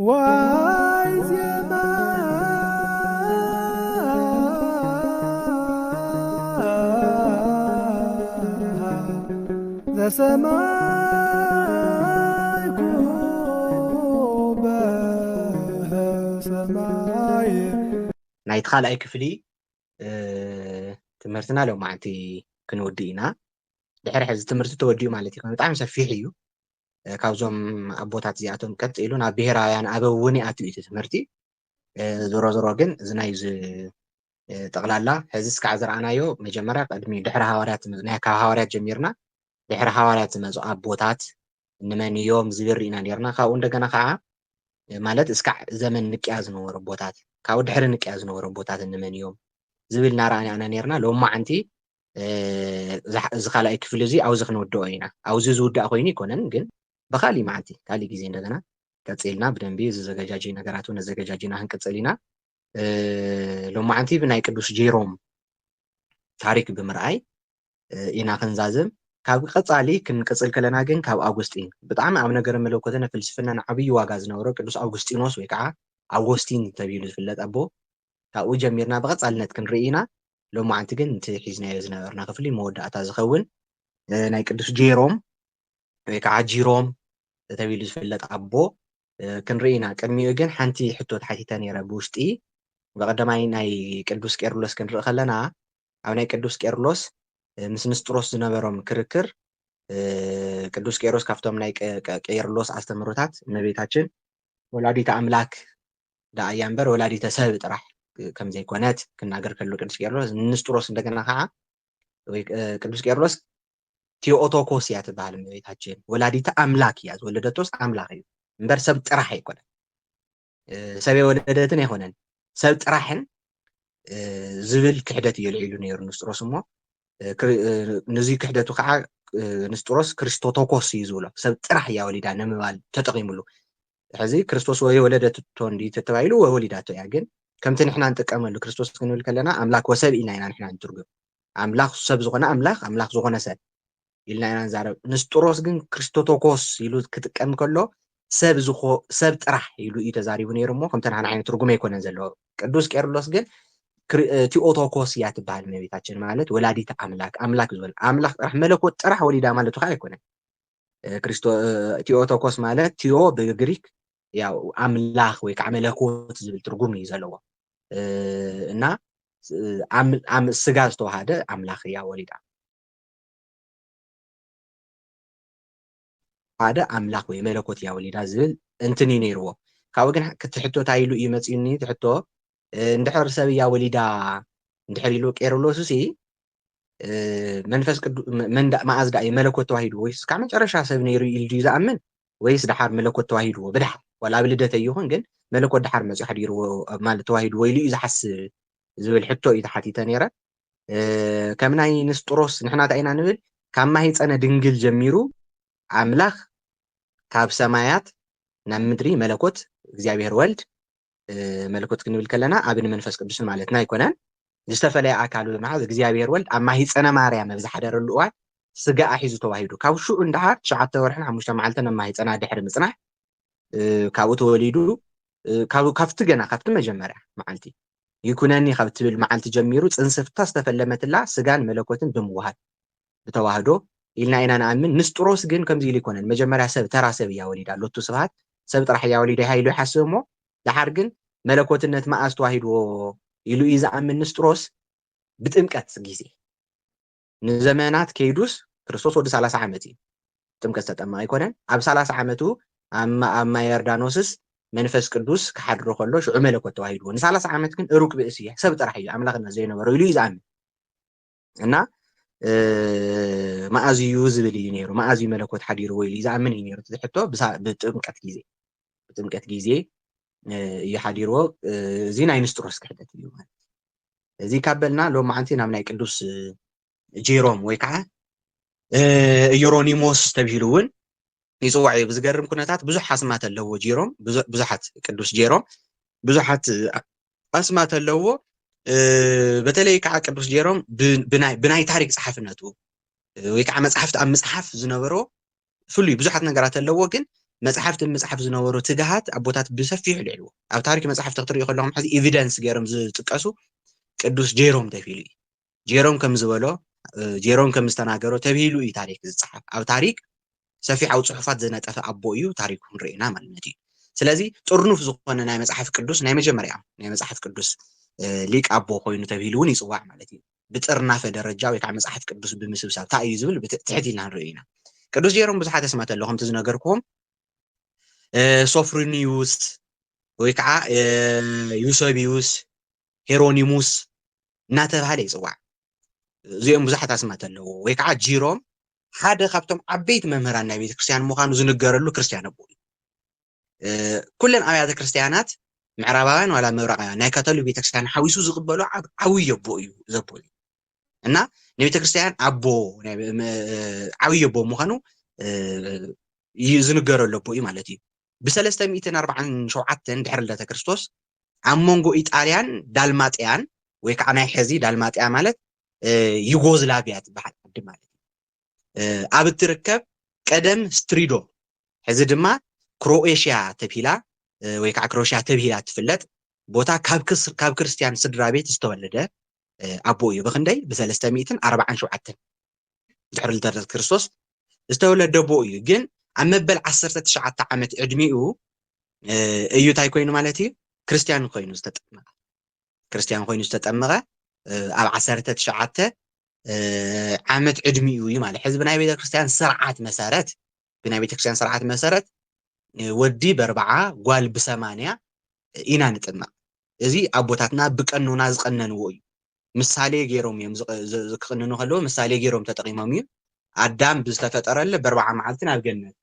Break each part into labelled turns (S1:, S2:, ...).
S1: وعزيما ذا سماي كوبا سماي
S2: نايت خالق كفلي تمرتنا لو معنتي كنودينا دحر حز تمرت توديو مالتي كان بطعم سفيحيو كاوزوم أبوታት እዚኣቶም ቀጥሉ ናብ ብሄራውያን ኣበውኒ ኣትዩ ትምህርቲ ዞሮ ዞሮ ግን ዝናይ ጠቕላላ ሕዚ እስካዕ ዝረኣናዮ መጀመርያ ቅድሚ ድሕሪ ሃዋርያት ናይ ካብ ሃዋርያት ጀሚርና ድሕሪ ሃዋርያት ዝመፁ ኣቦታት ንመን እዮም ዝብል ርኢና ነርና ካብኡ እንደገና ከዓ ማለት እስካዕ ዘመን ንቅያ ዝነበሩ ኣቦታት ካብኡ ድሕሪ ንቅያ ዝነበሩ ኣቦታት ንመን እዮም ዝብል እናረኣና ነርና ሎማዓንቲ እዚ ካልኣይ ክፍሊ እዚ ኣብዚ ክንወድኦ ኢና ኣብዚ ዝውዳእ ኮይኑ ይኮነን ግን بخالي معتي كالي جيزي عندنا كتسيلنا بدنبي زجاجي نجاراتو نزجاجينا هنكتسيلنا لو معتي بناي قدوس جيروم تاريخ بمرأي إنا خنزازم كاب قصالي كنقصل كلنا جن كاب أغسطين بطعم أم نجار ملوكتنا فلسفنا عبي واغاز نورو قدوس أغسطينوس ويكع أغسطين تبيلو فلت أبو كاو جميرنا بقصالنت كنرئينا لو معتي جن تحيزنا يزنا ورنا خفلي مودة أتازخون ناي قدوس جيروم ويكع جيروم تبيلو فلت أبو كنرئينا كنميو جن حنتي حتو تحتي نيرا بوشتي بقدماي ناي قدوس كيرلس كنرئ خلنا أو ناي قدوس كيرلس ምስ ንስጥሮስ ዝነበሮም ክርክር ቅዱስ ቄሮስ ካፍቶም ናይ ቄርሎስ አስተምሮታት እመቤታችን ወላዲተ አምላክ ዳእያ እምበር ወላዲተ ሰብ ጥራሕ ከም ዘይኮነት ክናገር ከሎ ቅዱስ ቄርሎስ ንስጥሮስ እንደገና ከዓ ወይ ቅዱስ ቄርሎስ ቴኦቶኮስ እያ ትበሃል እመቤታችን ወላዲተ አምላክ እያ ዝወለደቶስ አምላክ እዩ እምበር ሰብ ጥራሕ አይኮነን ሰብ የወለደትን አይኮነን ሰብ ጥራሕን ዝብል ክሕደት የልዒሉ ነይሩ ንስጥሮስ እሞ ነዚ ክሕደቱ ከዓ ንስጥሮስ ክርስቶቶኮስ እዩ ዝብሎ ሰብ ጥራሕ እያ ወሊዳ ንምባል ተጠቂሙሉ ሕዚ ክርስቶስ ወይ ወለደቶ እንዲ ተባይሉ ወይ ወሊዳቶ እያ ግን ከምቲ ንሕና እንጥቀመሉ ክርስቶስ ክንብል ከለና አምላክ ወሰብ ኢና ኢና ንሕና እንትርጉም አምላክ ሰብ ዝኾነ አምላክ ዝኾነ ሰብ ኢልና ኢና ንዛረብ ንስጥሮስ ግን ክርስቶቶኮስ ኢሉ ክጥቀም ከሎ ሰብ ጥራሕ ኢሉ እዩ ተዛሪቡ ነይሩ እሞ ከምቲ ንሕና ዓይነት ትርጉም ኣይኮነን ዘለዎ ቅዱስ ቄርሎስ ግን ቲኦቶኮስ እያ ትበሃል እመቤታችን ማለት ወላዲተ አምላክ ዝብል አምላክ ጥራሕ መለኮት ጥራሕ ወሊዳ ማለቱ ከዓ ኣይኮነን ቲኦቶኮስ ማለት ቲኦ ብግሪክ ያው አምላክ ወይ ከዓ መለኮት ዝብል ትርጉም እዩ ዘለዎ እና ስጋ ዝተዋሃደ አምላክ እያ ወሊዳ ሓደ አምላክ ወይ መለኮት እያ ወሊዳ ዝብል እንትኒ ነይርዎ ካብኡ ግን ክትሕቶ ታይሉ እዩ መፅዩኒ ትሕቶ እንድሕር ሰብ እያ ወሊዳ እንድሕር ኢሉ ቄርሎስ እሲ መንፈስ ቅዱስ መንዳእ መዓዝ ዳእ መለኮት ተዋሂዱ ወይስ ካብ መጨረሻ ሰብ ነይሩ ኢሉ ዝኣምን ወይስ ድሓር መለኮት ተዋሂዱ ብድሓር ወላ ብልደተ ይኹን ግን መለኮት ድሓር መፅኡ ሓዲርዎ ማለት ተዋሂዱ ወይ ኢሉ እዩ ዝሓስብ ዝብል ሕቶ እዩ ተሓቲተ ነይረ ከም ናይ ንስጥሮስ ንሕና እንታይ ኢና ንብል ካብ ማህፀነ ድንግል ጀሚሩ አምላክ ካብ ሰማያት ናብ ምድሪ መለኮት እግዚአብሔር ወልድ መለኮት ክንብል ከለና ኣብን መንፈስ ቅዱስን ማለትና ኣይኮነን ዝተፈለየ ኣካል በመሓዝ እግዚአብሔር ወልድ ኣብ ማህፀነ ማርያም ብዝሓደረሉ እዋን ስጋ ሒዙ ተዋሂዱ ካብ ሽዑ እንዳሃር 9 ወርሕን 5 መዓልትን ኣብ ማህፀና ድሕሪ ምፅናሕ ካብኡ ተወሊዱ ካብቲ ገና ካብቲ መጀመርያ መዓልቲ ይኩነኒ ካብ ትብል መዓልቲ ጀሚሩ ፅንስፍታ ዝተፈለመትላ ስጋን መለኮትን ብምዋሃድ ብተዋህዶ ኢልና ኢና ንኣምን ንስጥሮስ ግን ከምዚ ኢሉ ይኮነን መጀመርያ ሰብ ተራ ሰብ እያ ወሊዳ ሎቱ ስብሃት ሰብ ጥራሕ እያ ወሊዳ ኢሉ ይሓስብ እሞ ድሓር ግን መለኮትነት መዓዝ ተዋሂድዎ ኢሉ እዩ ዝኣምን ንስጥሮስ ብጥምቀት ጊዜ ንዘመናት ከይዱስ ክርስቶስ ወዲ 30 ዓመት እዩ ጥምቀት ተጠመቀ ኣይኮነን ኣብ 30 ዓመቱ ኣብ ማይ ዮርዳኖስስ መንፈስ ቅዱስ ክሓድሮ ከሎ ሽዑ መለኮት ተዋሂድዎ ን30 ዓመት ግን ሩቅ ብእሲ እያ ሰብ ጥራሕ እዩ ኣምላክነት ዘይነበሮ ኢሉ እዩ ዝኣምን እና መዓዝ እዩ ዝብል እዩ ነይሩ መዓዝ እዩ መለኮት ሓዲርዎ ኢሉ እዩ ዝኣምን እዩ ነይሩ ትሕቶ ብጥምቀት ጊዜ يحضروا زين أي نستروس كحدة اليوم زي كابلنا لو معنتي نام ناي قدوس جيروم ويكعه يورونيموس تبهلون يصوعي بزقرم كنتات بزح اسمات اللو جيروم بزحت قدوس جيروم بزحت اسمات اللو بتلي كع قدوس جيروم بناي تاريخ صحفنته ويكع مصحفت ام مصحف زنبرو فلي بزحت نغرات اللو ግን መጽሐፍ ዝነበሩ ትግሃት ኣቦታት ብሰፊሑ ልዕልዎ ኣብ ታሪክ መጽሓፍ ትኽትሪኡ ከለኹም ሕዚ ኤቪደንስ ገይሮም ዝጥቀሱ ቅዱስ ጄሮም ተፊሉ እዩ ጄሮም ከም ዝበሎ ጄሮም ከም ዝተናገሮ ተቢሉ እዩ ታሪክ ዝጽሓፍ ኣብ ታሪክ ሰፊሕ ኣብ ጽሑፋት ዝነጠፈ ኣቦ እዩ ታሪኩ ንሪኢና ማለት እዩ ስለዚ ጥርኑፍ ዝኾነ ናይ መጽሓፍ ቅዱስ ናይ መጀመርያ ናይ መጽሓፍ ቅዱስ ሊቅ ኣቦ ኮይኑ ተቢሉ እውን ይጽዋዕ ማለት እዩ ብጥርናፈ ደረጃ ወይ ከዓ መጽሓፍ ቅዱስ ብምስብሳብ ታ እዩ ዝብል ትሕቲልና ንሪኦ ኢና ቅዱስ ጄሮም ብዙሓት ኣስማት ኣለዎም ዝነገርኩም ሶፍሮኒዩስ ወይ ከዓ ዩሶቢዩስ ሄሮኒሙስ እናተባሃለ ይጽዋዕ እዚኦም ብዙሓት ኣስማት ኣለዎ ወይ ከዓ ጂሮም ሓደ ካብቶም ዓበይቲ መምህራን ናይ ቤተክርስትያን ምዃኑ ዝንገረሉ ክርስቲያን ኣቦ እዩ ኩለን ኣብያተ ክርስቲያናት ምዕራባውያን ዋላ ምብራቃውያን ናይ ካቶሊክ ቤተክርስትያን ሓዊሱ ዝቕበሉ ዓብይ ኣቦ እዩ ዘቦሉ እና ንቤተክርስትያን ኣቦ ዓብይ ኣቦ ምዃኑ ዝንገረሉ ኣቦ እዩ ማለት እዩ ብ347 ድሕሪ ልደተ ክርስቶስ ኣብ መንጎ ኢጣልያን ዳልማጥያን ወይ ከዓ ናይ ሕዚ ዳልማጥያ ማለት ዩጎዝላቪያ ትበሃል ዓዲ ማለት እዩ ኣብ እትርከብ ቀደም ስትሪዶ ሕዚ ድማ ክሮኤሽያ ተቢላ ወይ ከዓ ክሮኤሽያ ተቢላ ትፍለጥ ቦታ ካብ ክርስቲያን ስድራ ቤት ዝተወለደ ኣቦ እዩ ብክንደይ ብ347 ድሕሪ ልደተ ክርስቶስ ዝተወለደ ኣቦ እዩ ግን ኣብ መበል 19 ዓመት ዕድሚኡ እዩ ታይ ኮይኑ ማለት እዩ ክርስቲያን ኮይኑ ዝተጠመቐ ኣብ 19 ዓመት ዕድሚኡ እዩ ማለት ሕዝቢ ናይ ቤተክርስትያን ስርዓት መሰረት ወዲ ብ40 ጓል ብ80 ኢና ንጥመቕ እዚ ኣቦታትና ብቀኑና ዝቀነንዎ እዩ ምሳሌ ገይሮም እዮም ዝክቅንኑ ከለዎ ምሳሌ ገይሮም ተጠቂሞም እዩ ኣዳም ብዝተፈጠረለ ብ40 መዓልቲ ናብ ገነት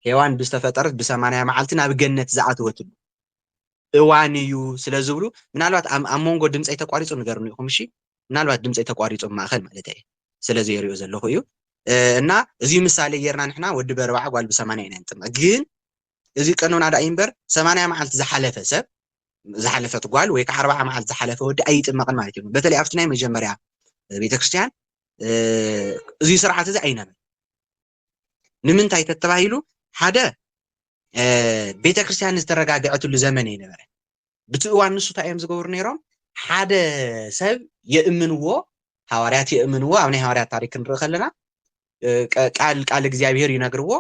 S2: ሄዋን ብዝተፈጠረት ብ80 መዓልቲ ናብ ገነት ዝኣትወትሉ እዋን እዩ ስለዝብሉ ምናልባት ኣብ መንጎ ድምፀይ ተቋሪጹ ንገርኒ ኢኹም እሺ ምናልባት ድምፀይ ተቋሪጹ ማእኸል ማለት እዩ ስለዚ የሪኦ ዘለኹ እዩ እና እዚ ምሳሌ ጌርና ንሕና ወዲ ብ40 ጓል ብ80 ኢና ንጥመቕ ግን እዚ ቀኑና ዳ ኢምበር 80 መዓልቲ ዝሓለፈ ሰብ ዝሓለፈት ጓል ወይ ከዓ 40 መዓልቲ ዝሓለፈ ወዲ ኣይጥመቕን ማለት እዩ በተለይ ኣብቲ ናይ መጀመርያ ቤተክርስትያን እዚ ስርዓት እዚ ኣይነበረን ንምንታይ ተተባሂሉ ሓደ ቤተክርስትያን ዝተረጋግዐትሉ ዘመን ይነበረ በቲ እዋን ንሱ እንታይ እዮም ዝገብሩ ነይሮም ሓደ ሰብ የእምንዎ ሐዋርያት የእምንዎ ኣብ ናይ ሐዋርያት ታሪክ ክንርኢ ከለና ቃል እግዚአብሔር ይነግርዎ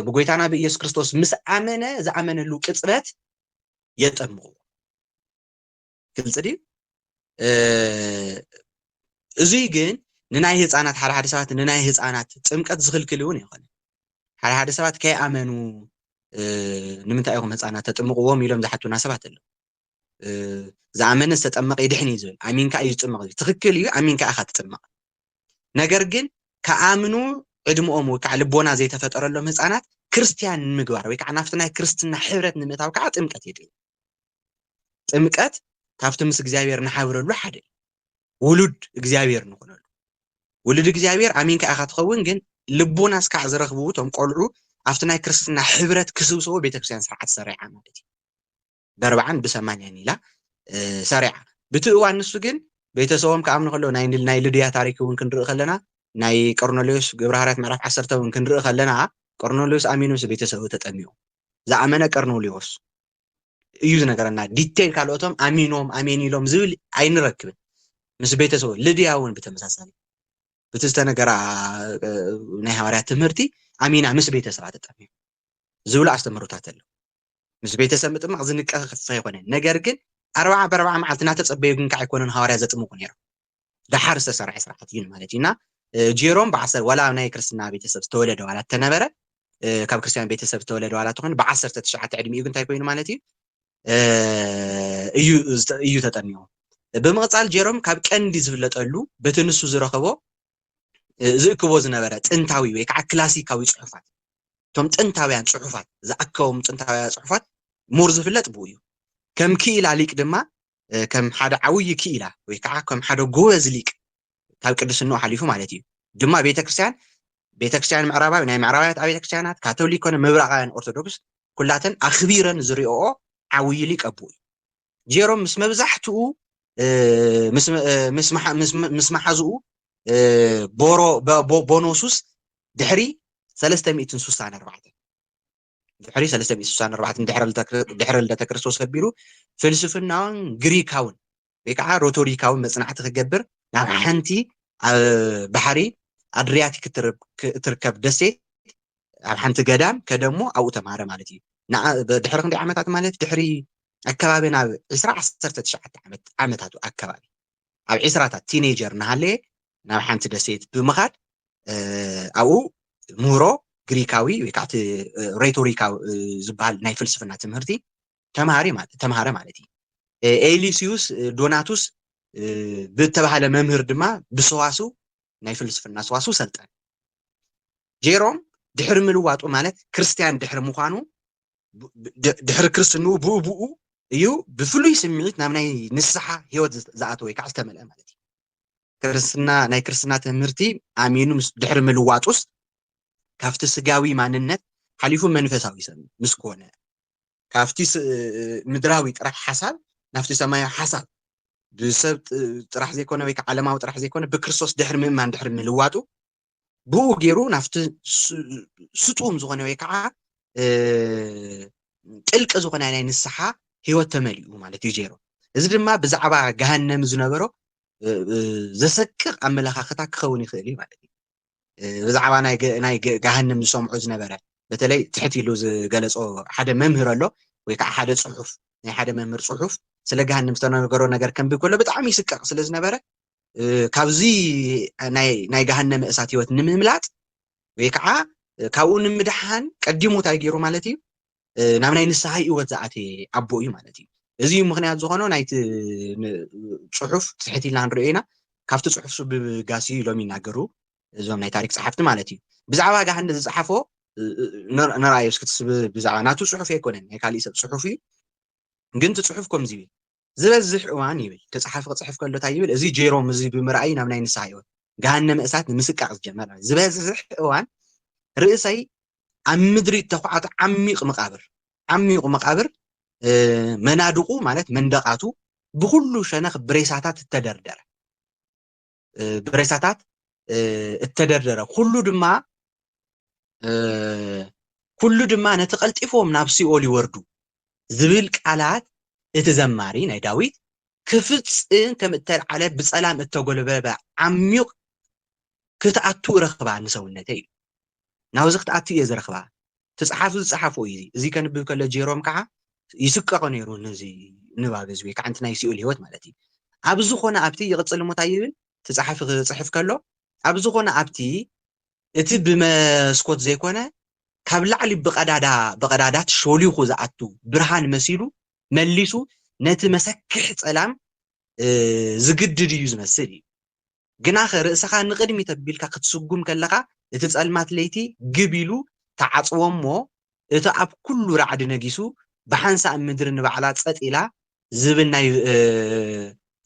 S2: ብጎይታና በኢየሱስ ክርስቶስ ምስ ኣመነ ዝኣመነሉ ቅጽበት የጠምቁ ግልጽ ዲ እዚ ግን ንናይ ህፃናት ሓደ ሰባት ንናይ ህፃናት ጥምቀት ዝኽልክል እውን ይኾን ሓደ ሰባት ከይኣመኑ ንምንታይ ኢኹም ህፃናት ተጥምቅዎም ኢሎም ዝሓቱና ሰባት ኣለዉ ዝኣመነ ዝተጠመቀ ይድሕን እዩ ዝብል ኣሚንካ እዩ ዝጥምቕ ትኽክል እዩ ኣሚንካ ኢኻ ትጥምቕ ነገር ግን ከኣምኑ ዕድምኦም ወይ ከዓ ልቦና ዘይተፈጠረሎም ህፃናት ክርስቲያን ንምግባር ወይ ከዓ ናፍቲ ናይ ክርስትና ሕብረት ንምእታው ከዓ ጥምቀት የድልዩ ጥምቀት ካብቲ ምስ እግዚኣብሔር ንሓብረሉ ሓደ ውሉድ እግዚኣብሔር ንኾነሉ ውሉድ እግዚኣብሔር ኣሚንካ ኢኻ ትኸውን ግን ልቦና እስካዕ ዝረኽቡ እቶም ቆልዑ ኣብቲ ናይ ክርስትና ሕብረት ክስብስቦ ቤተክርስትያን ስርዓት ሰሪዓ ማለት እዩ ብ40 ብ80 ኢላ ሰሪዓ በቲ እዋን ንሱ ግን ቤተሰቦም ከኣምኑ ከለዉ ናይ ልድያ ታሪክ እውን ክንርኢ ከለና ናይ ቆርኔሌዎስ ግብረ ሐዋርያት ምዕራፍ 10 እውን ክንርኢ ከለና ቆርኔሌዎስ ኣሚኑ ምስ ቤተሰቡ ተጠሚዩ ዝኣመነ ቆርኔሌዎስ እዩ ዝነገረና ዲቴል ካልኦቶም ኣሚኖም ኣሜን ኢሎም ዝብል ኣይንረክብን ምስ ቤተሰቡ ልድያ እውን ብተመሳሳሊ በቲ ዝተነገራ ናይ ሐዋርያት ትምህርቲ ኣሚና ምስ ቤተሰባ ተጠሚዩ ዝብሉ ኣስተምህሮታት ኣለዉ ምስ ቤተሰብ ምጥማቕ ዝንቀፍ ኣይኮነን ነገር ግን 40 ብ40 መዓልቲ እናተፀበዩ ግን ከዓ ኣይኮነን ሐዋርያት ዘጥምቁ ነይሮም ድሓር ዝተሰርሐ ስርዓት እዩ ማለት እዩና ጄሮም ብ10 ወላ ናይ ክርስትና ቤተሰብ ዝተወለደ ዋላ ተነበረ ካብ ክርስቲያን ቤተሰብ ዝተወለደ ዋላ ተኾን ብ19 ዕድሚኡ ግን እንታይ ኮይኑ ማለት እዩ ተጠሚዩ ብምቕፃል ጄሮም ካብ ቀንዲ ዝፍለጠሉ በቲ ንሱ ዝረኸቦ ዝእክቦ ዝነበረ ጥንታዊ ወይ ከዓ ክላሲካዊ ጽሑፋት እቶም ጥንታውያን ጽሑፋት ዝኣከቦም ጥንታውያን ጽሑፋት ሙር ዝፍለጥ ብኡ እዩ ከም ክኢላ ሊቅ ድማ ከም ሓደ ዓብይ ክኢላ ወይ ከዓ ከም ሓደ ጎበዝ ሊቅ ካብ ቅድስንኡ ሓሊፉ ማለት እዩ ድማ ቤተክርስትያን ምዕራባዊ ናይ ምዕራባውያት ቤተክርስትያናት ካቶሊክ ኮነ ምብራቃውያን ኦርቶዶክስ ኩላተን ኣኽቢረን ዝሪኦኦ ዓብይ ሊቅ ኣቦ እዩ ጄሮም ምስ መብዛሕትኡ ምስ መሓዝኡ ቦኖሱስ ድሕሪ 364 ድሕሪ 364 ድሕሪ ልደተ ክርስቶስ ከቢሩ ፍልስፍናውን ግሪካውን ወይ ከዓ ሮቶሪካውን መጽናዕቲ ክገብር ናብ ሓንቲ ባሕሪ ኣድሪያቲክ እትርከብ ደሴት ኣብ ሓንቲ ገዳም ከደሞ ኣብኡ ተማሃረ ማለት እዩ ድሕሪ ክንደይ ዓመታት ማለት ድሕሪ ኣከባቢ ናብ 19 ዓመታቱ ኣከባቢ ኣብ 20ታት ቲኔጀር እናሃለየ ናብ ሓንቲ ደሴት ብምኻድ ኣብኡ ምህሮ ግሪካዊ ወይ ከዓ ሬቶሪካዊ ዝበሃል ናይ ፍልስፍና ትምህርቲ ተምሃረ ማለት እዩ ኤሊሲዩስ ዶናቱስ ብተባሃለ መምህር ድማ ብሰዋሱ ናይ ፍልስፍና ሰዋሱ ሰልጠን ጄሮም ድሕሪ ምልዋጡ ማለት ክርስቲያን ድሕሪ ምዃኑ ድሕሪ ክርስትንኡ ብኡ እዩ ብፍሉይ ስምዒት ናብ ናይ ንስሓ ህይወት ዝኣተወ ወይ ከዓ ዝተመልአ ማለት እዩ ክርስትና ናይ ክርስትና ትምህርቲ ኣሚኑ ድሕሪ ምልዋጡስ ካፍቲ ስጋዊ ማንነት ሓሊፉ መንፈሳዊ ሰብ ምስ ኮነ ካፍቲ ምድራዊ ጥራሕ ሓሳብ ናፍቲ ሰማያዊ ሓሳብ ብሰብ ጥራሕ ዘይኮነ ወይ ከዓ ዓለማዊ ጥራሕ ዘይኮነ ብክርስቶስ ድሕሪ ምእማን ድሕሪ ምልዋጡ ብኡ ገይሩ ናፍቲ ስጡም ዝኾነ ወይ ከዓ ጥልቂ ዝኾነ ናይ ንስሓ ህይወት ተመሊኡ ማለት እዩ ጀይሮ እዚ ድማ ብዛዕባ ገሃነም ዝነበሮ ዘሰቅቕ ኣመለኻኽታ ክኸውን ይኽእል እዩ ማለት እዩ ብዛዕባ ናይ ገሃነም ዝሰምዑ ዝነበረ በተለይ ትሕት ኢሉ ዝገለጾ ሓደ መምህር ኣሎ ወይ ከዓ ሓደ ጽሑፍ ናይ ሓደ መምህር ጽሑፍ ስለ ገሃነም ዝተነገሮ ነገር ከንብብ ከሎ ብጣዕሚ ይስቅቕ ስለ ዝነበረ ካብዚ ናይ ገሃነም እሳት ህይወት ንምምላጥ ወይ ከዓ ካብኡ ንምድሓን ቀዲሙ እንታይ ገይሩ ማለት እዩ ናብ ናይ ንስሓ ህይወት ዝኣተየ ኣቦ እዩ ማለት እዩ እዚ ምክንያት ዝኾነ ናይቲ ጽሑፍ ትሕት ኢልና ንሪኦ ኢና ካብቲ ጽሑፍ ብጋሲ ሎሚ ይናገሩ እዞም ናይ ታሪክ ጸሓፍቲ ማለት እዩ ብዛዕባ ገሃነም ዝጸሓፎ ነርኣዮ እስክትስብ ብዛዕባ ናቱ ጽሑፍ ኣይኮነን ናይ ካሊእ ሰብ ጽሑፍ እዩ ግን እቲ ጽሑፍ ከምዚ ይብል ዝበዝሕ እዋን ይብል ተጻሓፊ ክጽሕፍ ከሎ እንታይ ይብል እዚ ጀይሮም እዚ ብምርኣይ ናብ ናይ ንስሓ ህይወት ገሃነም እሳት ንምስቃቕ ዝጀመር ዝበዝሕ እዋን ርእሰይ ኣብ ምድሪ ተኳዓተ ዓሚቕ መቃብር መናድቁ ማለት መንደቃቱ ብኩሉ ሸነኽ ብሬሳታት እተደርደረ ኩሉ ድማ ነቲ ቀልጢፎም ናብ ሲኦል ይወርዱ ዝብል ቃላት እቲ ዘማሪ ናይ ዳዊት ክፍፅም ከም እተልዓለ ብጸላም እተጎልበበ ዓሚቕ ክትኣቱ ረኽባ ንሰውነተይ እዩ ናብዚ ክትኣቱ እየ ዝረኽባ ተጻሓፉ ዝጻሓፉ እዩ እዚ ከንብብ ከሎ ጀይሮም ከዓ ይስቀቕ ነይሩ ነዚ ንባብ እዚ ወይ ከዓ ናይ ሲኦል ህይወት ማለት እዩ ኣብ ዝኾነ ኣብቲ ይቕፅል ሞታይ ይብል ተጻሓፊ ክጽሕፍ ከሎ ኣብ ዝኾነ ኣብቲ እቲ ብመስኮት ዘይኮነ ካብ ላዕሊ ብቐዳዳት ሾሊኹ ዝኣቱ ብርሃን መሲሉ መሊሱ ነቲ መሰክሕ ጸላም ዝግድድ እዩ ዝመስል እዩ ግና ርእስኻ ንቕድሚት ኣቢልካ ክትስጉም ከለኻ እቲ ጸልማት ለይቲ ግብ ኢሉ ተዓጽዎ እሞ እቲ ኣብ ኩሉ ራዕዲ ነጊሱ ብሓንሳእ ምድሪ ንባዕላ ጸጥ ኢላ ዝብል ናይ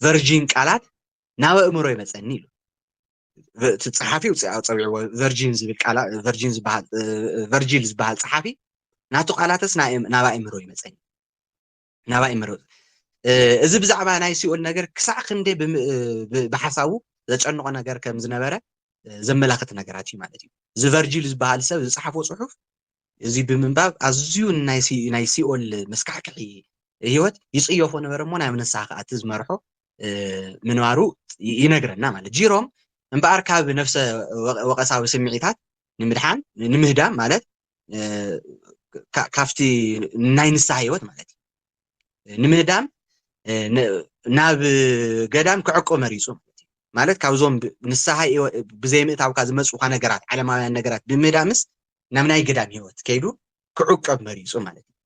S2: ቨርጂን ቃላት ናብ ኣእምሮ ይመጸኒ ኢሉ እቲ ጸሓፊ ፀዊዕዎ ቨርጂል ዝበሃል ጸሓፊ ናቱ ቃላትስ ናብ ኣእምሮ ይመጸኒ ናብ ኣእምሮ እዚ ብዛዕባ ናይ ሲኦል ነገር ክሳዕ ክንደይ ብሓሳቡ ዘጨንቆ ነገር ከም ዝነበረ ዘመላኽት ነገራት እዩ ማለት እዩ እዚ ቨርጂል ዝበሃል ሰብ ዝጸሓፎ ጽሑፍ እዚ ብምንባብ ኣዝዩ ናይ ሲኦል መስካሕክሒ ህይወት ይጽየፎ ነበረ እሞ ናብ ንስሓ ከኣቲ ዝመርሖ ምንባሩ ይነግረና ማለት ጂሮም እምበኣር ካብ ነፍሰ ወቀሳዊ ስምዒታት ንምህዳም ማለት ካፍቲ ናይ ንስሓ ህይወት ማለት እዩ ንምህዳም ናብ ገዳም ክዕቆ መሪጹ ማለት ካብዞም ንስሓ ብዘይ ምእታውካ ዝመጽኡካ ነገራት ዓለማውያን ነገራት ብምህዳምስ ናብ ናይ ገዳም ህይወት ከይዱ ክዕቀብ መሪጹ ማለት እዩ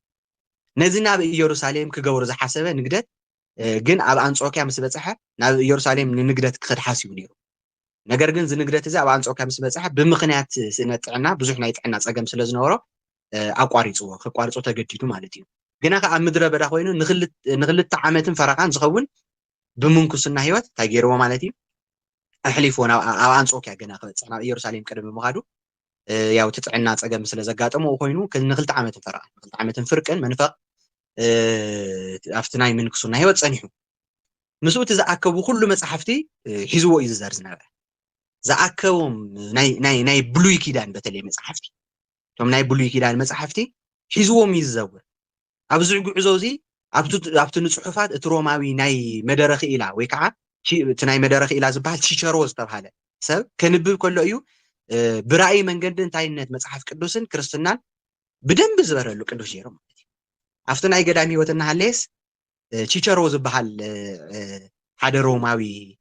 S2: ነዚ ናብ ኢየሩሳሌም ክገብሩ ዝሓሰበ ንግደት ግን ኣብ አንጾኪያ ምስ በጽሐ ናብ ኢየሩሳሌም ንንግደት ክኸድ ሓሲቡ ነይሩ ነገር ግን ዝንግደት እዚ ኣብ አንጾኪያ ምስ በጽሐ ብምኽንያት ስእነት ጥዕና ብዙሕ ናይ ጥዕና ጸገም ስለ ዝነበሮ ክቋርጾ ተገዲዱ ማለት እዩ ግና ኣብ ምድረ በዳ ኮይኑ ንኽልተ ዓመትን ፈረቓን ዝኸውን ብምንኩስና ህይወት እንታይ ገይርዎ ማለት እዩ ኣሕሊፎ ኣብ አንጾኪያ ገና ክበጽሕ ናብ ኢየሩሳሌም ቀደም ምኻዱ ያው ጥዕና ጸገም ስለ ዘጋጠመ ኮይኑ ንኽልተ ዓመትን ፈረቓን ንኽልተ ዓመትን ፍርቅን መንፈቕ ኣብቲ ናይ ምንኩስና ህይወት ጸኒሑ ምስኡ እቲ ዝኣከቡ ኩሉ መጽሓፍቲ ሒዝዎ እዩ ዝዘርዝ ነበረ ዝኣከቦም ናይ ብሉይ ኪዳን በተለይ መጽሓፍቲ እቶም ናይ ብሉይ ኪዳን መጽሓፍቲ حزوم يزور أبزع جوزوزي أبتو نصحفات اتروماوي ناي مدرخ إلى ويكعا تناي مدرخ إلى زبال تشيشروز تبهاله سب كنبب كله أيو برأي من قد انتاينت مصحف قدوسن كريستيان بدن بزبرلو قدوس جيروم أفتنا أي قدامي وتنا هالليس تشيشروز بهال حدا روماوي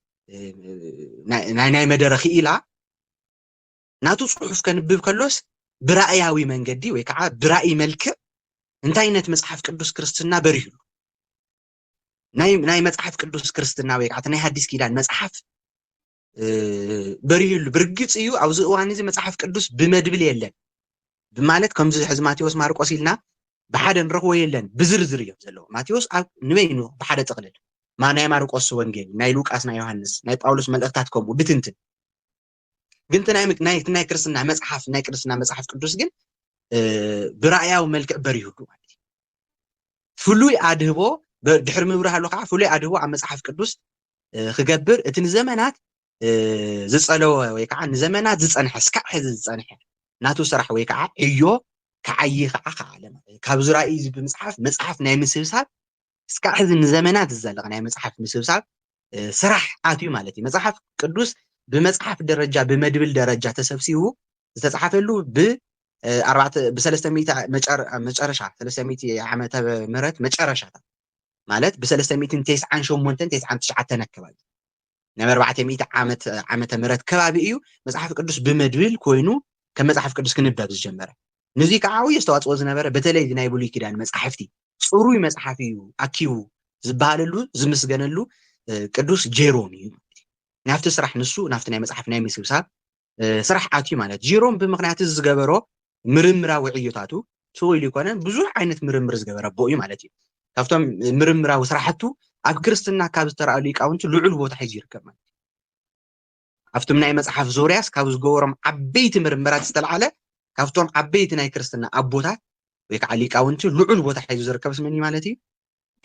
S2: ناي مدرخ إلى ناتو صحف كنبب كلوس برأياوي من قدي ويكعا برأي ملك انتاينت مصحف قدوس كريستيان بريلو ناي مصحف قدوس كريستيان ويكعا ناي حديث كيدان مصحف بريلو برغص ايو او زواني زي مصحف قدوس بمدبل يلن بمالت كمز حز ماتيوس مارقوس إلنا بحد نرخو يلن بزرزر يوم زلو ماتيوس نبينو بحد تقلل ما ناي مارقوس وانجيل ناي لوقاس ناي يوحنس ناي باولوس ملأكتاتكم بتنتن قلت ناي كريستيان مصحف ناي كريستيان مصحف قدوس جن برأياو ملك بريلو فلوي أدهبو دحر مبرها لقع فلوي أدهبو عم مصحف قدوس خجبر اتن زمانات زصلو ويكع زمانات زصنح اسكع حز زصنح ناتو سرح ويكع ايو كعي خع عالم كاب زرائي بمصحف ناي مسبساب اسكع حز زمانات زلق ناي مصحف مسبساب سرح اتيو مالتي مصحف قدوس بمصحف درجه بمدبل درجه تسبسيو زتصحفلو ب 300 مጨረሻ 300 ዓመተ ምህረት መጨረሻ ማለት በ398 አካባቢ ነበር 400 ዓመተ ምህረት ከባቢ እዩ መጽሐፍ ቅዱስ በመድብል ኮይኑ ከመጽሐፍ ቅዱስ ክንበብ ዝጀመረ ንዚ ከዓው የስተዋጽኦ ዝነበረ በተለይ ናይ ብሉይ ኪዳን መጽሐፍቲ ጽሩይ መጽሐፍ እዩ አኪቡ ዝባሃለሉ ዝምስገነሉ ቅዱስ ጄሮም እዩ ናፍቲ ስራሕ ንሱ ናፍቲ ናይ መጽሐፍ ናይ ምስብሳብ ስራሕ አኪዩ ማለት ጄሮም በምክንያት ዝገበሮ ምርምራዊ ዕዮታቱ ሶይል ይኮነ ብዙ አይነት ምርምር ዝገበረ ቦዩ ማለት እዩ ካብቶም ምርምራዊ ስራሕቱ ኣብ ክርስትና ካብ ዝተራእሉ ሊቃውንቲ ልዑል ቦታ ሒዙ ይርከብ ማለት ኣብቶም ናይ መጽሐፍ ዙርያስ ካብ ዝገበሮም ዓበይቲ ምርምራት ዝተልዓለ ካብቶም ዓበይቲ ናይ ክርስትና ኣቦታት ወይ ከዓ ሊቃውንቲ ልዑል ቦታ ሒዙ ዝርከብ ስምኒ ማለት እዩ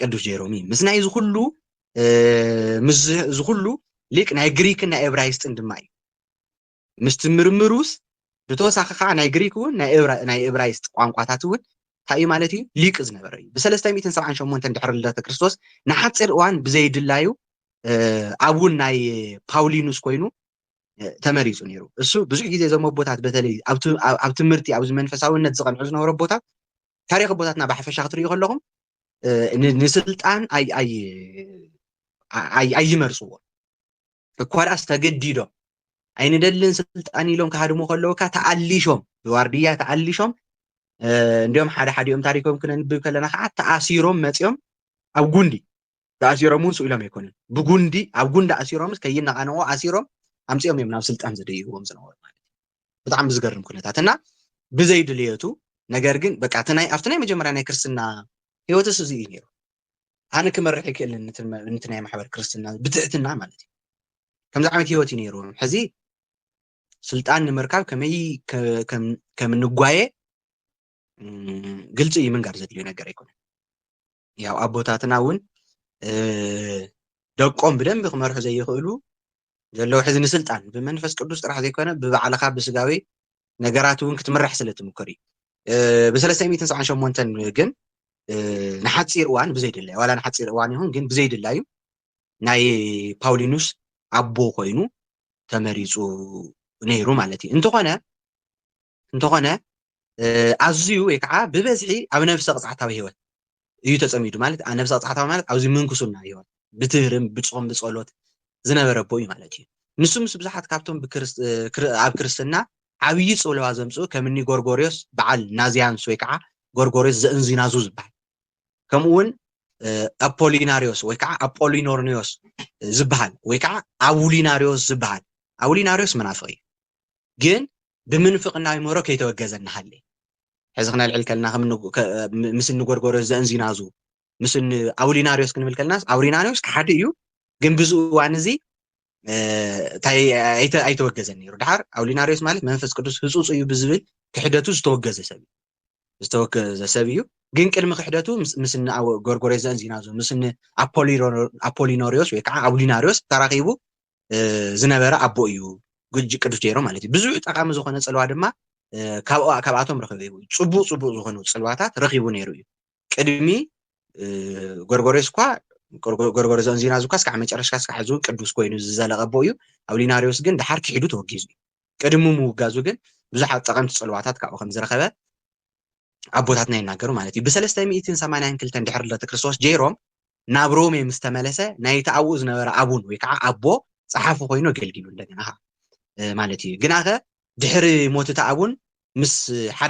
S2: ቅዱስ ጄሮም ምስ ናይ ዝኩሉ ምስ ዝኩሉ ሊቅ ናይ ግሪክ ናይ ዕብራይስጥን ድማ እዩ ምስ ምርምሩስ ብተወሳኺ ከዓ ናይ ግሪክ እውን ናይ ዕብራይስጥ ቋንቋታት እውን ታዩ ማለት እዩ ሊቅ ዝነበረ እዩ ብ378 ድሕሪ ልደተ ክርስቶስ ንሓፂር እዋን ብዘይድላዩ አቡን ናይ ፓውሊኑስ ኮይኑ ተመሪጹ ነይሩ እሱ ብዙ ጊዜ ዘመቦታት በተለይ ኣብ ትምህርቲ ኣብ መንፈሳዊነት ዝቀንዑ ዝነበሩ ቦታት ታሪኽ ቦታትና ባሕፈሻ ክትሪኡ ከለኹም ንስልጣን ኣይመርጽዎ እኳ ዳስ ተገዲዶም ኣይንደልን ስልጣን ኢሎም ካድሞ ከለውካ ተኣሊሾም ብዋርድያ ተኣሊሾም እንዲዮም ሓዲኦም ታሪኮም ክነንብብ ከለና ከዓ ተኣሲሮም መጽዮም ኣብ ጉንዲ ተኣሲሮም እውን ስኢሎም ኣይኮነን ብጉንዲ ኣብ ጉንዲ ኣሲሮምስ ከይነቃነቆ ኣሲሮም ኣምጽዮም እዮም ናብ ስልጣን ዘደይዎም ዝነበሩ ማለት በጣም ዝገርም ኩነታትና ብዘይድልየቱ ነገር ግን በቃ ኣብቲ ናይ መጀመርያ ናይ ክርስትና ህይወትስ እዚ እዩ ነይሩ ኣነ ክመርሕ ይክእልን ነቲ ናይ ማሕበር ክርስትና ብትሕትና ማለት እዩ ከምዚ ዓይነት ህይወት እዩ ነይሩ ሕዚ ስልጣን ንምርካብ ከመይ ከም ንጓየ ግልጽ ይምንጋር ዘድልዩ ነገር ኣይኮነን ያው ኣቦታትና እውን ደቆም ብደንብ ክመርሑ ዘይኽእሉ ዘለው ሕዚ ንስልጣን ብመንፈስ ቅዱስ ጥራሕ ዘይኮነ ብባዕልኻ ብስጋዊ ነገራት እውን ክትምራሕ ስለትምከር እዩ ብ378 ግን ንሓፂር እዋን ብዘይድላዩ ዋላ ንሓፂር እዋን ይሁን ግን ብዘይድላዩ ናይ ፓውሊኑስ ኣቦ ኮይኑ ተመሪጹ ነይሩ ማለት እዩ እንተኾነ ኣዝዩ ወይ ከዓ ብበዝሒ ኣብ ነፍሰ ቅጽዓታዊ ህይወት እዩ ተጸሚዱ ማለት ነፍሰ ቅጽዓታዊ ማለት ኣብዚ ምንኩስና ህይወት ብትህርም ብጾም ብጸሎት ዝነበረ ቦይ ማለት እዩ ንሱ ምስ ብዙሓት ካብቶም ኣብ ክርስትና ዓብይ ጽለዋ ዘምጽኡ ከምኒ ጎርጎርዮስ በዓል ናዚያንስ ወይ ከዓ ጎርጎርዮስ ዘእንዚናዙ ዝበሃል ከምኡውን አፖሊናሪዮስ ወይ ከዓ አፖሊኖርኒዮስ ዝበሃል ወይ ከዓ አውሊናሪዮስ ዝበሃል አውሊናሪዮስ መናፍቅ ግን ብምንፍቅናዊ ሞሮ ከይተወገዘና ሃለ ሕዚ ክነልዕል ከለና ምስኒ ጎርጎርዮስ ዘእንዚናዙ ምስኒ አውሊናሪዮስ ክንብል ከለናስ አውሊናሪዮስ ሓደ እዩ ግን ብዙ እዋን እዚ ኣይተወገዘን ነይሩ ድሓር አውሊናሪዮስ ማለት መንፈስ ቅዱስ ህጹጽ እዩ ብዝብል ክሕደቱ ዝተወገዘ ሰብ እዩ ግን ቅድሚ ክሕደቱ ምስኒ ጎርጎርዮስ ዘእንዚናዙ ምስኒ አፖሊኖሪዮስ ወይ ከዓ አውሊናሪዮስ ተራኺቡ ዝነበረ ኣቦ እዩ ቅዱስ ጄሮም ማለት እዩ ብዙ ጠቃሚ ዝኾነ ጽልዋ ድማ ካብኣቶም ረኺቡ እዩ ፅቡቅ ዝኾኑ ፅልዋታት ረኺቡ ነይሩ እዩ ቅድሚ ጎርጎሬስ እኳ ጎርጎሬስ ዘንዚና ዝኳ እስካዕ መጨረሻ እስካዕ ሕዚ ቅዱስ ኮይኑ ዝዘለቐ ኣቦ እዩ ኣውሊናሪዮስ ግን ድሓር ክሒዱ ተወጊዙ እዩ ቅድሚ ምውጋዙ ግን ብዙሓት ጠቐምቲ ፅልዋታት ካብኡ ከም ዝረኸበ ኣቦታትና ይናገሩ ማለት እዩ ብ382 ድሕሪ ልደተ ክርስቶስ ጀይሮም ናብ ሮሜ ምስ ተመለሰ ናይቲ ኣብኡ ዝነበረ ኣቡን ወይ ከዓ ኣቦ ፀሓፉ ኮይኑ ኣገልጊሉ እንደገና ማለት እዩ ግና ኸ ድሕሪ ሞት ኣቡን ምስ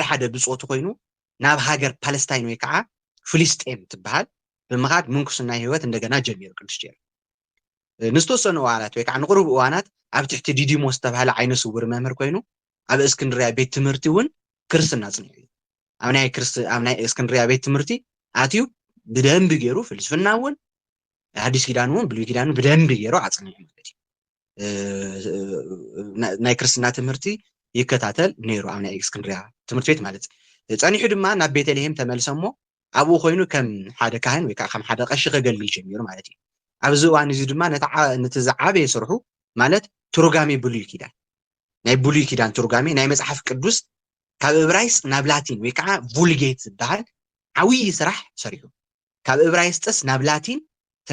S2: ሓደ ብፆቱ ኮይኑ ናብ ሃገር ፓለስታይን ወይ ከዓ ፍልስጤም ትበሃል ብምኻድ ምንኩስና ህይወት እንደገና ጀሚሩ ቅዱስ ጀይሮም ንዝተወሰኑ እዋናት ወይ ከዓ ንቁሩብ እዋናት ኣብ ትሕቲ ዲዲሞስ ዝተባሃለ ዓይነ ስውር መምህር ኮይኑ ኣብ እስክንድርያ ቤት ትምህርቲ እውን ክርስትና ፅኒዑ እዩ ኣብ ናይ እስክንድርያ ቤት ትምህርቲ ኣትዩ ብደንቢ ገይሩ ፍልስፍና እውን ሓዲስ ኪዳን እውን ብሉይ ኪዳን ብደንቢ ገይሩ ኣፅኒዑ ማለት እዩ ናይ ክርስትና ትምህርቲ ይከታተል ነይሩ ኣብ ናይ እስክንድርያ ትምህርቲ ቤት ማለት ፀኒሑ ድማ ናብ ቤተልሔም ተመልሰ እሞ ኣብኡ ኮይኑ ከም ሓደ ካህን ወይ ከዓ ከም ሓደ ቀሺ ከገልግል ጀሚሩ ማለት እዩ ኣብዚ እዋን እዚ ድማ ነቲ ዝዓበየ ስርሑ ማለት ትርጓሜ ብሉይ ኪዳን ናይ ብሉይ ኪዳን ትርጓሜ ናይ መፅሓፍ ቅዱስ ካብ ዕብራይስ ናብ ላቲን ወይ ከዓ vulgate ዝበሃል ዓብይ ስራሕ ሰሪሑ ካብ ዕብራይስጥስ ናብ ላቲን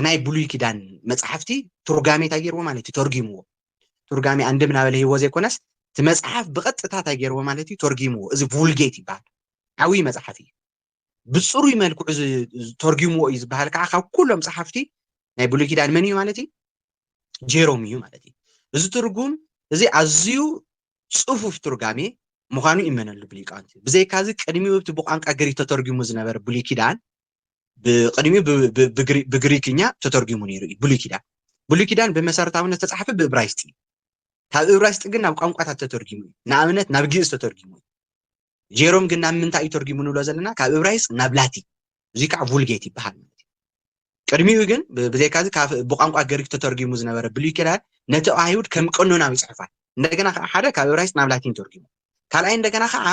S2: ናይ ብሉይ ኪዳን መፅሓፍቲ ትርጓሜ ታገይርዎ ማለት እዩ ተርጊምዎ ትርጓሜ አንድም ናበለ ሂዎ ዘይኮነስ እቲ መፅሓፍ ብቐጥታ ታገይርዎ ማለት እዩ ተርጊምዎ እዚ vulgate ይበሃል ዓብይ መፅሓፍ እዩ ብፅሩይ መልክዑ ተርጊምዎ እዩ ዝበሃል ከዓ ካብ ኩሎም መፅሓፍቲ ናይ ብሉይ ኪዳን መን እዩ ማለት እዩ ጀይሮም እዩ ማለት እዩ እዚ ትርጉም እዚ ኣዝዩ ፅፉፍ ትርጓሜ ምዃኑ ይመነሉ ብሊቃውንቲ ብዘይካዚ ቅድሚኡ እቲ ብቋንቋ ግሪክ ተተርጊሙ ዝነበረ ብሉይ ኪዳን ብቅድሚኡ ብግሪክኛ ተተርጊሙ ነይሩ እዩ ብሉይ ኪዳን ብመሰረታዊነት ተፃሓፈ ብዕብራይስጥ እዩ ካብ ዕብራይስጥ ግን ናብ ቋንቋታት ተተርጊሙ እዩ ንኣብነት ናብ ግእዝ ተተርጊሙ እዩ ጀይሮም ግን ናብ ምንታይ እዩ ተርጊሙ ንብሎ ዘለና ካብ ዕብራይስጥ ናብ ላቲን እዚ ከዓ vulgate ይበሃል ማለት እዩ ቅድሚኡ ግን ብዘይካዚ ብቋንቋ ግሪክ ተተርጊሙ ዝነበረ ብሉይ ኪዳን ነቲ ኣይሁድ ከም ቀኖናዊ ፅሑፋት እንደገና ከዓ ሓደ ካብ ዕብራይስጥ ናብ ላቲን ተርጊሙ ካልኣይ እንደገና ከዓ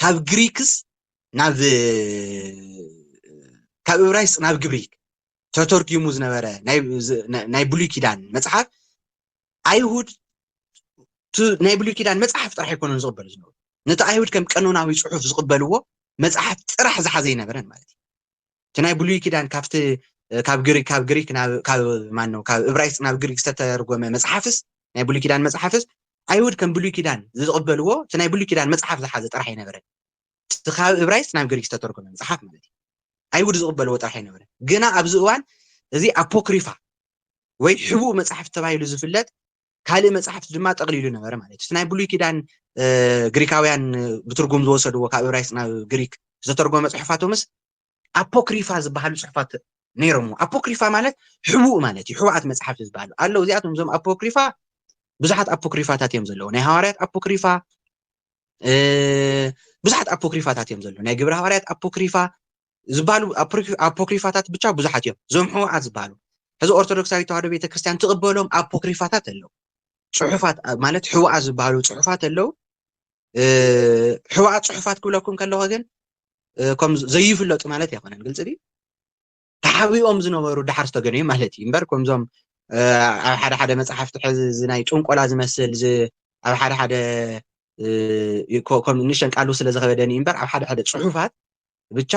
S2: ካብ ግሪክስ ናብ ካብ ዕብራይስጥ ናብ ግሪክ ተተርጊሙ ዝነበረ ናይ ብሉይ ኪዳን መፅሓፍ ኣይሁድ ናይ ብሉይ ኪዳን መፅሓፍ ጥራሕ ኣይኮነን ዝቕበሉ ዝነበሩ ነቲ ኣይሁድ ከም ቀኖናዊ ፅሑፍ ዝቕበልዎ መፅሓፍ ጥራሕ ዝሓዘ ይነበረን ማለት እዩ እቲ ናይ ብሉይ ኪዳን ካብ ግሪክ ካብ ዕብራይስጥ ናብ ግሪክ ዝተተርጎመ መፅሓፍስ ናይ ብሉይ ኪዳን መፅሓፍስ ኣይሁድ ከም ብሉይ ኪዳን ዝቕበልዎ እቲ ናይ ብሉይ ኪዳን መፅሓፍ ዝሓዘ ጥራሕ ኣይነበረን እቲ ካብ ዕብራይስጥ ናብ ግሪክ ዝተተርጎመ መፅሓፍ ማለት እዩ ኣይሁድ ዝቕበልዎ ጥራሕ ኣይነበረን ግና ኣብዚ እዋን እዚ ኣፖክሪፋ ወይ ሕቡእ መፅሓፍ ተባሂሉ ዝፍለጥ ካልእ መፅሓፍቲ ድማ ጠቕሊሉ ነበረ ማለት እዩ እቲ ናይ ብሉይ ኪዳን ግሪካውያን ብትርጉም ዝወሰድዎ ካብ ዕብራይስጥ ናብ ግሪክ ዝተተርጎመ ፅሑፋቶምስ ኣፖክሪፋ ዝበሃሉ ፅሑፋት ነይሮም ኣፖክሪፋ ማለት ሕቡእ ማለት እዩ ሕቡኣት መፅሓፍቲ ዝበሃሉ ኣለው እዚኣቶም እዞም ኣፖክሪፋ ብዙሓት ኣፖክሪፋታት እዮም ዘለዉ ናይ ሃዋርያት ኣፖክሪፋ ብዙሓት ኣፖክሪፋታት እዮም ዘለዉ ናይ ግብረ ሃዋርያት ኣፖክሪፋ ዝበሃሉ ኣፖክሪፋታት ብቻ ብዙሓት እዮም እዞም ሕቡኣት ዝበሃሉ ሕዚ ኦርቶዶክሳዊት ተዋህዶ ቤተክርስትያን ትቕበሎም ኣፖክሪፋታት ኣለዉ ፅሑፋት ማለት ሕቡኣት ዝበሃሉ ፅሑፋት ኣለዉ ሕቡኣት ፅሑፋት ክብለኩም ከለኹ ግን ከም ዘይፍለጡ ማለት ኣይኮነን ግልፂ ድዩ ተሓቢኦም ዝነበሩ ዳሓር ዝተገነዩ ማለት እዩ እምበር ከምዞም ኣብ ሓደ መፅሓፍቲ ሕዚ ናይ ጭንቆላ ዝመስል ኣብ ሓደ ከም ንሽን ቃሉ ስለ ዝኸበደኒ እምበር ኣብ ሓደ ፅሑፋት ብቻ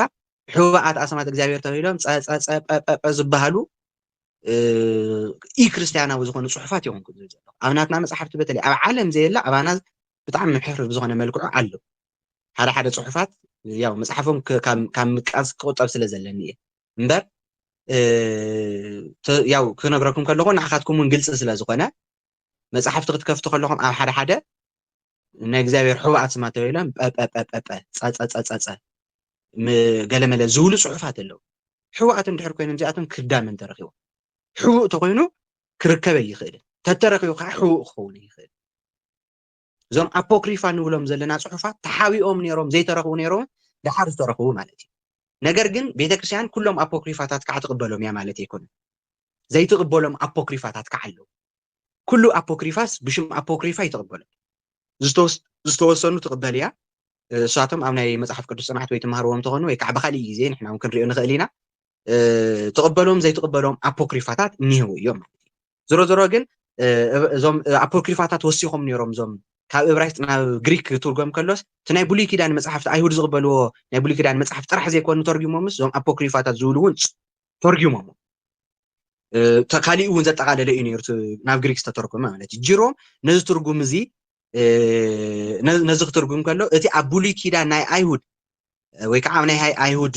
S2: ሕቡኣት ኣስማት እግዚኣብሔር ተባሂሎም ፀፀፀ ዝበሃሉ ክርስቲያናዊ ዝኾኑ ፅሑፋት ይኹን ክብል ዘለኹ ኣብ ናትና መፅሓፍቲ በተለይ ኣብ ዓለም ዘየላ ኣባና ብጣዕሚ ምሕር ብዝኾነ መልክዑ ኣሎ ሓደ ፅሑፋት ያው መፅሓፎም ካብ ምቃዝ ክቁጠብ ስለ ዘለኒ እየ እምበር ያው ክነግረኩም ከለኹ ንዓኻትኩም እውን ግልፂ ስለ ዝኾነ መፅሓፍቲ ክትከፍቱ ከለኹም ኣብ ሓደ ናይ እግዚኣብሔር ሕቡኣት ስማት ተባሂሎም ፀፀፀፀፀ ገለመለ ዝብሉ ፅሑፋት ኣለዉ ሕቡኣት እንድሕር ኮይኖም እዚኣቶም ክዳመን ተረኺቦም ሕቡእ ተኮይኑ ክርከበ ይኽእልን ተተረኺቡ ከዓ ሕቡእ ክኸውን ይኽእል እዞም ኣፖክሪፋ ንብሎም ዘለና ፅሑፋት ተሓቢኦም ነይሮም ዘይተረኽቡ ነይሮም ድሓር ዝተረኽቡ ማለት እዩ ነገር ግን ቤተክርስትያን ኩሎም ኣፖክሪፋታት ከዓ ትቕበሎም እያ ማለት ኣይኮነን ዘይትቕበሎም ኣፖክሪፋታት ከዓ ኣለዉ ኩሉ ኣፖክሪፋስ ብሽም ኣፖክሪፋ ይትቕበሎም ዝተወሰኑ ትቕበል እያ እሳቶም ኣብ ናይ መፅሓፍ ቅዱስ ፅንዓት ወይ ትምሃርዎም ተኾኑ ወይ ከዓ ብካሊእ ግዜ ንሕና እውን ክንሪኦ ንኽእል ኢና ትቕበሎም ዘይትቕበሎም ኣፖክሪፋታት እኒህው እዮም ማለት እዩ ዞሮ ግን እዞም ኣፖክሪፋታት ወሲኾም ነይሮም እዞም ካብ ዕብራይስጥ ናብ ግሪክ ትርጎም ከሎስ ትናይ ብሉይ ኪዳን መጽሓፍቲ ኣይሁድ ዝቕበልዎ ናይ ብሉይ ኪዳን መጽሓፍ ጥራሕ ዘይኮኑ ተርጊሞምስ ዞም አፖክሪፋታት ዝብሉ እውን ተርጊሞም ካሊእ እውን ዘጠቃለለ እዩ ነይሩ ናብ ግሪክ ዝተተርጎመ ማለት እዩ ጅሮም ነዚ ትርጉም እዚ ነዚ ክትርጉም ከሎ እቲ ኣብ ብሉይ ኪዳን ናይ ኣይሁድ ወይ ከዓ ናይ ኣይሁድ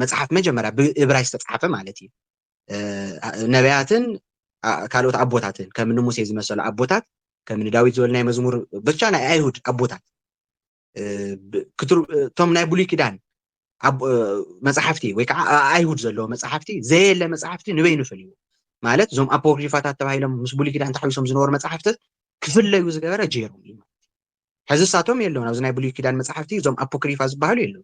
S2: መጽሓፍ መጀመርያ ብዕብራይስጥ ዝተጻሕፈ ማለት እዩ ነቢያትን ካልኦት ኣቦታትን ከም ሙሴ ዝመሰሉ ኣቦታት ከም ዳዊት ዝበሉ ናይ መዝሙር ብቻ ናይ ኣይሁድ ኣቦታት ቶም ናይ ብሉይ ኪዳን መጽሓፍቲ ወይ ከዓ ኣይሁድ ዘለዎ መጽሓፍቲ ዘየለ መጽሓፍቲ ንበይኑ ፈልዩ ማለት ዞም አፖክሪፋታት ተባሂሎም ምስ ብሉይ ኪዳን ተሓዊሶም ዝነበሩ መጽሓፍቲ ክፍለዩ ዝገበረ ጀይሮም እዩ ሕዝሳቶም የለውን ኣብዚ ናይ ብሉይ ኪዳን መጽሓፍቲ ዞም አፖክሪፋ ዝበሃሉ የለው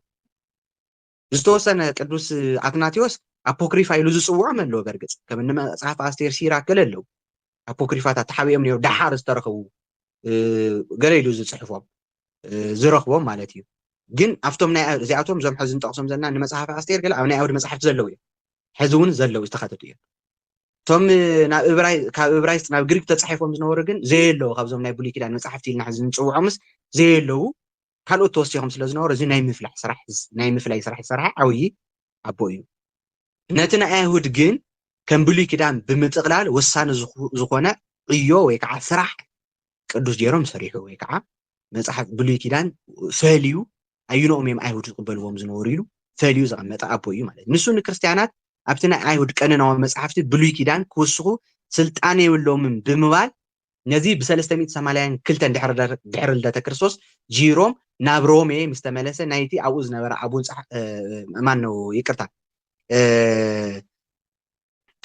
S2: ዝተወሰነ ቅዱስ አትናቴዎስ አፖክሪፋ ኢሉ ዝጽውዖም ኣለዎ በርግጽ ከም እነ መጽሓፍ አስቴር ሲራክ ገለ ኣለዉ አፖክሪፋታት ተሓቢኦም ነይሩ ዳሓር ዝተረኸቡ ገለ ኢሉ ዝጽሕፎም ዝረኽቦም ማለት እዩ ግን ኣብቶም ናይ እዚኣቶም ዞም ሕዚ ንጠቕሶም ዘለና ንመጽሓፍ አስቴር ገለ ኣብ ናይ ኣይሁድ መጽሓፍቲ ዘለዉ እዮም ሕዚ እውን ዘለዉ ዝተኸተቱ እዮም ቶም ካብ ዕብራይስጥ ናብ ግሪክ ተጻሒፎም ዝነበሩ ግን ዘየለዉ ካብዞም ናይ ብሉይ ኪዳን መጽሓፍቲ ኢልና ሕዚ ንጽውዖምስ ዘየለዉ ካልኦት ተወሲኾም ስለ ዝነበሩ እዚ ናይ ምፍላሕ ስራሕ ናይ ምፍላይ ስራሕ ዝሰርሐ ዓብዪ ኣቦ እዩ ነቲ ናይ ኣይሁድ ግን ከም ብሉይ ኪዳን ብምጥቕላል ወሳኒ ዝኾነ ዕዮ ወይ ከዓ ስራሕ ቅዱስ ጀይሮም ሰሪሑ ወይ ከዓ መጽሓፍ ብሉይ ኪዳን ፈልዩ ኣይኖኦም እዮም ኣይሁድ ዝቕበልዎም ዝነበሩ ኢሉ ፈልዩ ዘቐመጠ ኣቦ እዩ ማለት ንሱ ንክርስቲያናት ኣብቲ ናይ ኣይሁድ ቀኖናዊ መጽሓፍቲ ብሉይ ኪዳን ክውስኹ ስልጣን የብሎምን ብምባል ነዚ ብ382 ድሕሪ ልደተ ክርስቶስ ጂሮም ናብ ሮሜ ምስ ተመለሰ ናይቲ ኣብኡ ዝነበረ ኣቡን ማን ነው ይቅርታ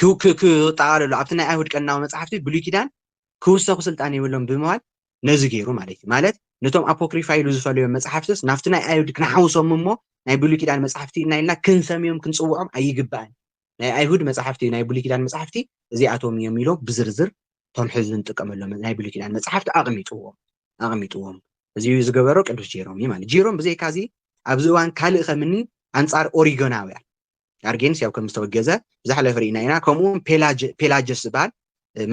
S2: ክጠቃለሉ ኣብቲ ናይ ኣይሁድ ቀኖናዊ መጽሓፍቲ ብሉይ ኪዳን ክውሰኹ ስልጣን የብሎም ብምባል ነዚ ገይሩ ማለት እዩ ማለት ነቶም አፖክሪፋ ኢሉ ዝፈልዮም መጽሓፍትስ ናብቲ ናይ ኣይሁድ ክነሓውሶም እሞ ናይ ብሉይ ኪዳን መጽሓፍቲ ኢና ኢልና ክንሰምዮም ክንጽውዖም ኣይግባእን ናይ ኣይሁድ መጽሓፍቲ ናይ ብሉይ ኪዳን መጽሓፍቲ እዚኣቶም እዮም ኢሎም ብዝርዝር ቶም ሕዚ እንጥቀመሎም ናይ ብሉይ ኪዳን መጽሓፍቲ ኣቕሚጥዎም እዚ ዝገበሮ ቅዱስ ጀይሮም እዩ ማለት ጀይሮም ብዘይካዚ ኣብዚ እዋን ካልእ ከምኒ ኣንጻር ኦሪጎናውያን ኣርጌንስ ያው ከም ዝተወገዘ ብዛሕለፈ ርኢና ኢና ከምኡውን ፔላጀስ ዝበሃል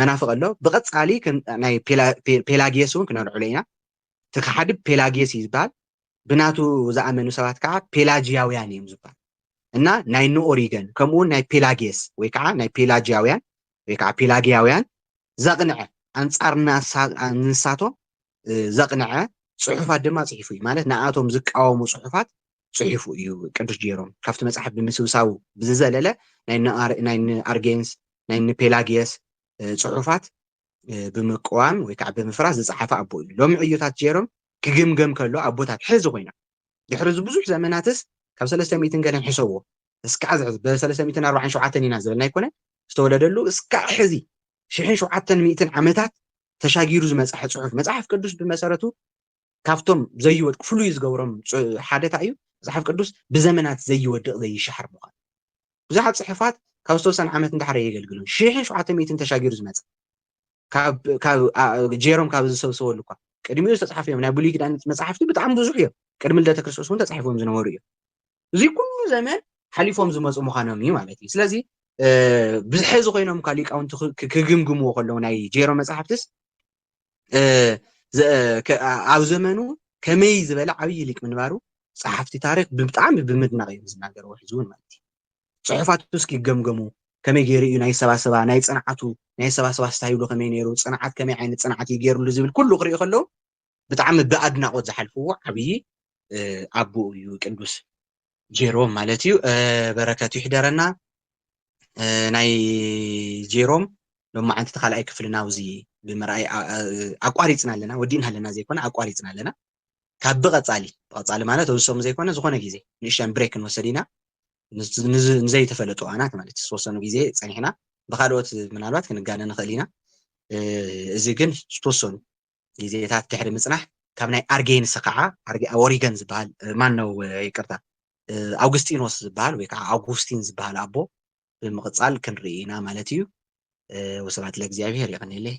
S2: መናፍቕ ኣሎ ብቐጻሊ ናይ ፔላጌስ እውን ክነልዕሎ ኢና እቲ ሓደ ፔላጌስ እዩ ዝበሃል ብናቱ ዝኣመኑ ሰባት ከዓ ፔላጂያውያን እዮም ዝበሃል እና ናይ ኦሪገን ከምኡውን ናይ ፔላጌስ ወይ ከዓ ናይ ፔላጂያውያን ወይ ከዓ ፔላጊያውያን ዘቕንዐ ኣንጻር ንሳቶም ዘቕንዐ ጽሑፋት ድማ ጽሒፉ እዩ ማለት ንኣቶም ዝቃወሙ ጽሑፋት ጽሒፉ እዩ ቅዱስ ጀይሮም ካብቲ መጽሓፍ ብምስብሳቡ ብዝዘለለ ናይ ኣርጌንስ ናይ ፔላጌስ ጽሑፋት ብምቅዋም ወይ ከዓ ብምፍራስ ዝጸሓፈ ኣቦ እዩ ሎሚ ዕዮታት ጀይሮም ክግምገም ከሎ ኣቦታት ሕዚ ኮይና ድሕሪ ብዙሕ ዘመናትስ ካብ 300 ገለን ሕሰብዎ እስካዕ ብ347 ኢና ዝበልና ይኮነ ዝተወለደሉ እስካዕ ሕዚ 1700 ዓመታት ተሻጊሩ ዝመጽሐ ጽሑፍ መጽሐፍ ቅዱስ ብመሰረቱ ካብቶም ዘይወድቅ ፍሉይ ዝገብሮም ሓደታ እዩ መጽሐፍ ቅዱስ ብዘመናት ዘይወድቕ ዘይሽሓር ምዃኑ ብዙሓት ጽሑፋት ካብ ዝተወሰነ ዓመት እንዳሕረ የገልግሉ 1700 ተሻጊሩ ዝመጽእ ካብ ጀይሮም ካብ ዝሰብሰበሉ እኳ ቅድሚኡ ዝተጻሕፈ እዮም ናይ ብሉይ ኪዳን መጽሓፍቲ ብጣዕሚ ብዙሕ እዮም ቅድሚ ልደተ ክርስቶስ እውን ተጻሒፎም ዝነበሩ እዮም እዚ ኩሉ ዘመን ሓሊፎም ዝመፁ ምዃኖም እዩ ማለት እዩ ስለዚ ብሕዚ ኮይኖም ካ ሊቃውንቲ ክግምግምዎ ከለዉ ናይ ጀይሮም መጽሓፍትስ ኣብ ዘመኑ ከመይ ዝበለ ዓብዪ ሊቅ ምንባሩ ጸሓፍቲ ታሪክ ብጣዕሚ ብምድናቕ እዮም ዝናገርዎ ሕዚ እውን ማለት እዩ ጽሑፋቱ እስኪ ይገምገሙ ከመይ ገይሩ እዩ ናይ ሰባሰባ ናይ ጽንዓቱ ናይ ሰባሰባ ስታይሉ ከመይ ነይሩ ጽንዓት ከመይ ዓይነት ጽንዓት ይገይሩሉ ዝብል ኩሉ ክሪኡ ከለዉ ብጣዕሚ ብኣድናቆት ዝሓልፍዎ ዓብዪ ኣቦ እዩ ቅዱስ ጀይሮም ማለት እዩ በረከቱ ይሕደረና ናይ ጀይሮም ሎማዓንቲ ተኻልኣይ ክፍልና ውዚ ብምርኣይ ኣቋሪፅና ኣለና ወዲእና ኣለና ዘይኮነ ኣቋሪፅና ኣለና ካብ ብቐጻሊ ማለት ወሰሙ ዘይኮነ ዝኾነ ግዜ ንእሽተን ብሬክ ንወሰድ ኢና ንዘይተፈለጡ ኣናት ማለት ዝተወሰኑ ግዜ ፀኒሕና ብካልኦት ምናልባት ክንጋነ ንኽእል ኢና እዚ ግን ዝተወሰኑ ግዜታት ድሕሪ ምፅናሕ ካብ ናይ ኣርጌንስ ከዓ ኦሪገን ዝበሃል ማን ነው ይቅርታ ኣውግስጢኖስ ዝበሃል ወይ ከዓ ኣውጉስቲን ዝበሃል ኣቦ ብምቕጻል ክንርኢ ኢና ማለት እዩ ወስብሐት ለእግዚአብሔር ይቐኒለይ